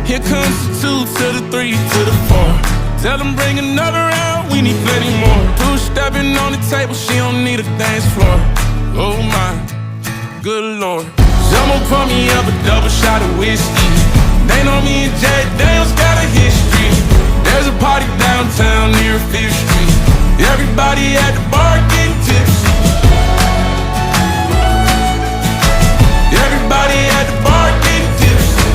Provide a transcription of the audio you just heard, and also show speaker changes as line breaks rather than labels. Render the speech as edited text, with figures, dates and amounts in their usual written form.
Here comes the 2 to the 3 to the 4. Tell them bring another round, we need plenty more. Two-stepping on the table, she don't need a dance floor. Oh my, good lord. Someone pour me up a double shot of whiskey. They know me and Jack Daniels got a history. There's a party downtown near 5th Street. Everybody at the bar